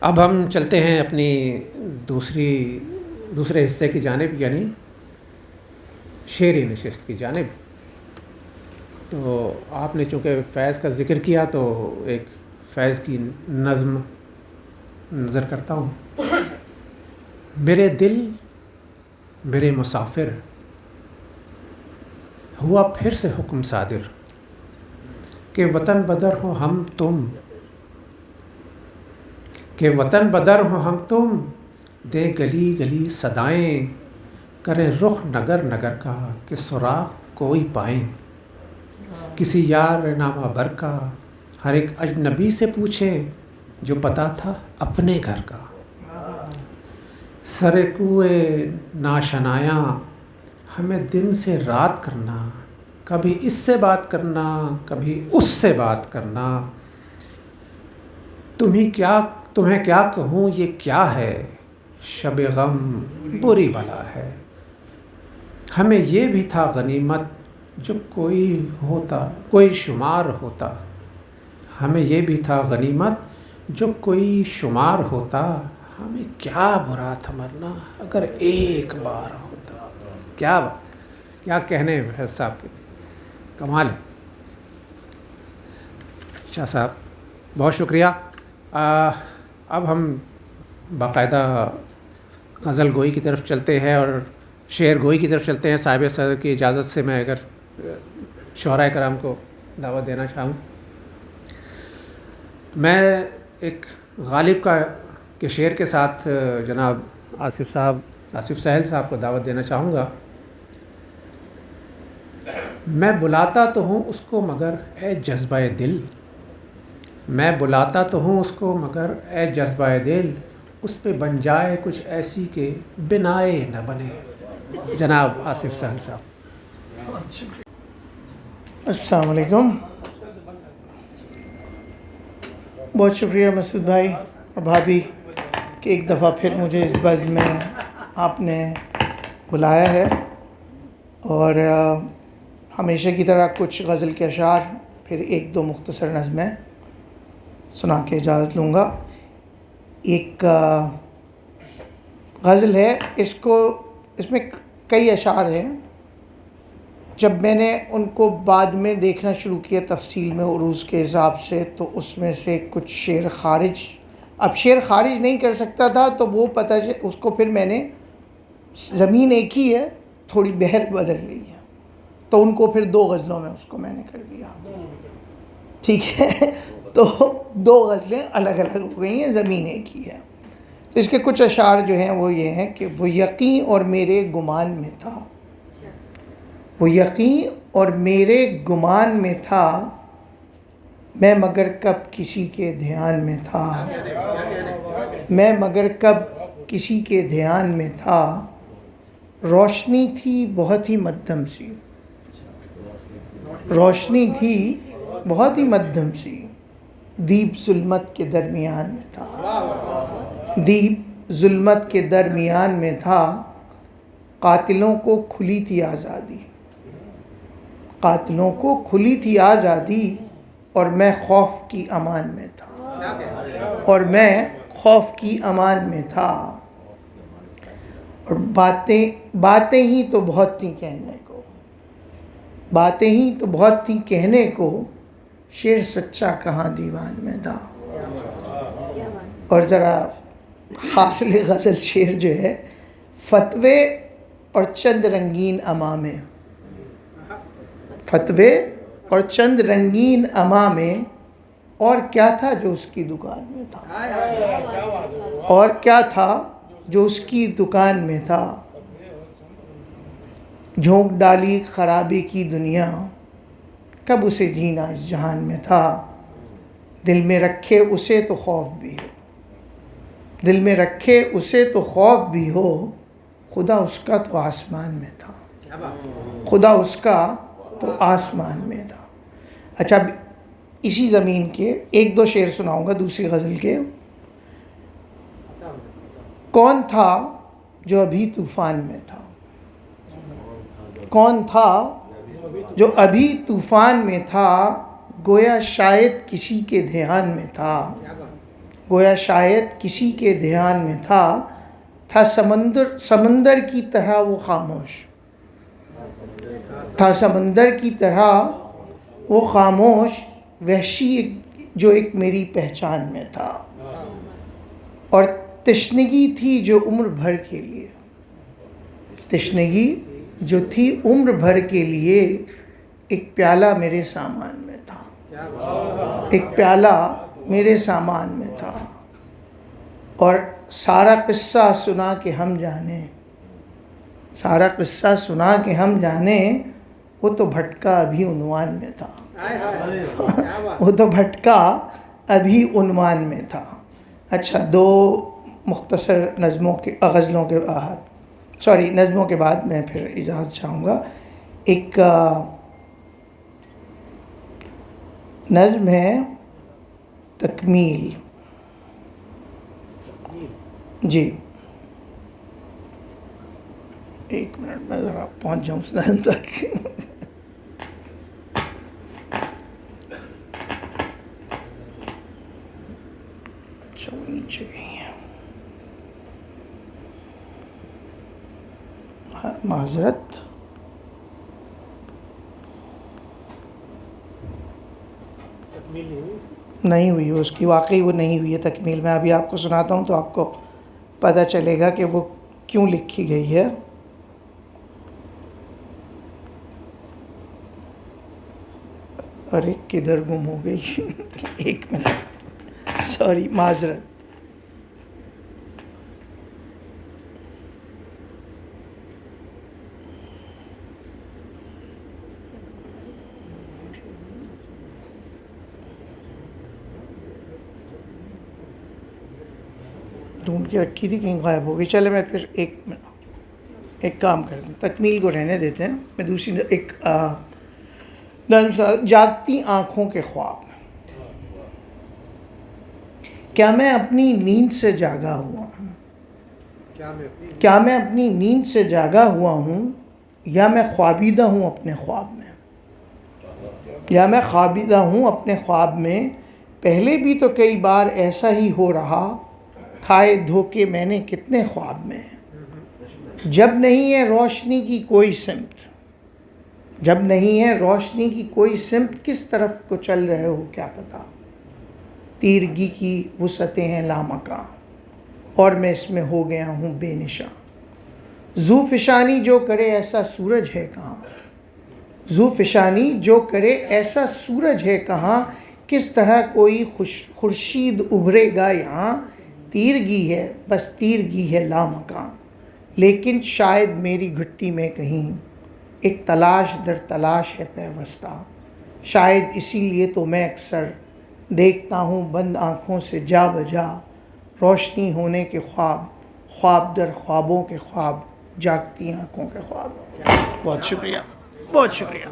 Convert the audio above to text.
اب ہم چلتے ہیں اپنی دوسرے حصے کی جانب، یعنی شعری نشست کی جانب۔ تو آپ نے چونکہ فیض کا ذکر کیا تو ایک فیض کی نظم نظر کرتا ہوں۔ میرے دل میرے مسافر، ہوا پھر سے حکم صادر، کہ وطن بدر ہو ہم تم، کہ وطن بدر ہو ہم تم، دے گلی گلی صدائیں، کریں رخ نگر نگر کا، کہ سراغ کوئی پائیں۔ کسی یار نامہ بر کا، ہر ایک اجنبی سے پوچھیں، جو پتہ تھا اپنے گھر کا۔ سر کوئے ناشنایاں، ہمیں دن سے رات کرنا، کبھی اس سے بات کرنا کبھی اس سے بات کرنا۔ تمہیں کیا کہوں یہ کیا ہے، شب غم بری بلا ہے۔ ہمیں یہ بھی تھا غنیمت جو کوئی شمار ہوتا، ہمیں یہ بھی تھا غنیمت جو کوئی شمار ہوتا۔ ہمیں کیا برا تھا مرنا اگر ایک بار ہوتا۔ کیا بات ہے، کیا کہنے فیض صاحب کے، کمال ہے۔ شاہ صاحب بہت شکریہ۔ اب ہم باقاعدہ غزل گوئی کی طرف چلتے ہیں اور شعر گوئی کی طرف چلتے ہیں۔ صاحب صدر کی اجازت سے میں اگر شعراء کرام کو دعوت دینا چاہوں، میں ایک غالب کے شعر کے ساتھ جناب آصف سہل صاحب کو دعوت دینا چاہوں گا۔ میں بلاتا تو ہوں اس کو مگر اے جذبہ دل، میں بلاتا تو ہوں اس کو مگر اے جذبہ دل، اس پہ بن جائے کچھ ایسی کہ بنائے نہ بنے۔ جناب آصف سہل صاحب۔ السلام علیکم۔ بہت شکریہ مسعود بھائی اور بھابھی کہ ایک دفعہ پھر مجھے اس بزم میں آپ نے بلایا ہے، اور ہمیشہ کی طرح کچھ غزل کے اشعار پھر ایک دو مختصر نظمیں سنا کے اجازت لوں گا۔ ایک غزل ہے، اس میں کئی اشعار ہیں۔ جب میں نے ان کو بعد میں دیکھنا شروع کیا تفصیل میں عروض کے حساب سے، تو اس میں سے کچھ شعر خارج نہیں کر سکتا تھا، تو وہ اس کو پھر میں نے، زمین ایک ہی ہے، تھوڑی بحر بدل گئی ہے، تو ان کو پھر دو غزلوں میں اس کو میں نے کر دیا۔ ٹھیک ہے، تو دو غزلیں الگ الگ ہو گئی ہیں، زمین ایک ہی ہے۔ تو اس کے کچھ اشعار جو ہیں وہ یہ ہیں کہ وہ یقین اور میرے گمان میں تھا، وہ یقین اور میرے گمان میں تھا، میں مگر کب کسی کے دھیان میں تھا، میں مگر کب کسی کے دھیان میں تھا۔ روشنی تھی بہت ہی مدھم سی، روشنی تھی بہت ہی مدھم سی، دیپ ظلمت کے درمیان میں تھا، دیپ ظلمت کے درمیان میں تھا۔ قاتلوں کو کھلی تھی آزادی، قاتلوں کو کھلی تھی آزادی، اور میں خوف کی امان میں تھا، اور میں خوف کی امان میں تھا۔ اور باتیں ہی تو بہت تھیں کہنے کو، باتیں ہی تو بہت تھیں کہنے کو، شعر سچا کہاں دیوان میں تھا۔ اور ذرا حاصل غزل شعر جو ہے، فتوے اور چند رنگین امامے، فتوے اور چند رنگین امامے، اور کیا تھا جو اس کی دکان میں تھا، اور کیا تھا جو اس کی دکان میں تھا۔ جھونک ڈالی خرابی کی دنیا، کب اسے جینا اس جہان میں تھا۔ دل میں رکھے اسے تو خوف بھی ہو، دل میں رکھے اسے تو خوف بھی ہو، خدا اس کا تو آسمان میں تھا، خدا اس کا تو آسمان میں تھا۔ اچھا، اسی زمین کے ایک دو شعر سناؤں گا دوسری غزل کے۔ کون تھا جو ابھی طوفان میں تھا، کون تھا جو ابھی طوفان میں تھا، گویا شاید کسی کے دھیان میں تھا، گویا شاید کسی کے دھیان میں تھا سمندر کی طرح وہ خاموش تھا، سمندر کی طرح وہ خاموش، وحشی جو ایک میری پہچان میں تھا، اور تشنگی تھی جو عمر بھر کے لیے، تشنگی جو تھی عمر بھر کے لیے، ایک پیالہ میرے سامان میں تھا، ایک پیالہ میرے سامان میں تھا، اور سارا قصہ سنا کہ ہم جانیں، سارا قصہ سنا کہ ہم جانیں، وہ تو بھٹکا ابھی عنوان میں تھا، وہ تو بھٹکا ابھی عنوان میں تھا۔ اچھا، دو مختصر غزلوں کے نظموں کے بعد میں پھر اجازت چاہوں گا۔ ایک نظم ہے تکمیل، جی ایک منٹ میں ذرا پہنچ جاؤں اس نظم تک۔ اچھا نیچے معذرت، نہیں ہوئی اس کی، واقعی وہ نہیں ہوئی ہے تکمیل۔ میں ابھی آپ کو سناتا ہوں تو آپ کو پتہ چلے گا کہ وہ کیوں لکھی گئی ہے۔ ارے کدھر گم ہو گئی؟ ایک منٹ، سوری، معذرت۔ ڈھونڈ کے رکھی تھی، کہیں غائب ہو گئی۔ چلے میں پھر ایک کام کرتے ہیں، تکمیل کو رہنے دیتے ہیں، میں دوسری ایک جاگتی آنکھوں کے خواب۔ کیا میں اپنی نیند سے جاگا ہوا ہوں؟ کیا میں اپنی نیند سے جاگا ہوا ہوں، یا میں خوابیدہ ہوں اپنے خواب میں؟ یا میں خوابیدہ ہوں اپنے خواب میں؟ پہلے بھی تو کئی بار ایسا ہی ہو رہا، کھائے دھوکے میں نے کتنے خواب میں۔ جب نہیں ہے روشنی کی کوئی سمت، جب نہیں ہے روشنی کی کوئی سمت، کس طرف کو چل رہے ہو کیا پتہ؟ تیرگی کی وسعتیں ہیں لامکاں، اور میں اس میں ہو گیا ہوں بے نشاں۔ ذو فشانی جو کرے ایسا سورج ہے کہاں، ذو فشانی جو کرے ایسا سورج ہے کہاں، کس طرح کوئی خورشید ابھرے گا یہاں۔ تیرگی ہے، بس تیرگی ہے لامکاں، لیکن شاید میری گھٹی میں کہیں ایک تلاش در تلاش ہے پیوستہ۔ شاید اسی لیے تو میں اکثر دیکھتا ہوں بند آنکھوں سے جا بجا، روشنی ہونے کے خواب، خواب در خوابوں کے خواب، جاگتی آنکھوں کے خواب۔ بہت شکریہ، بہت شکریہ۔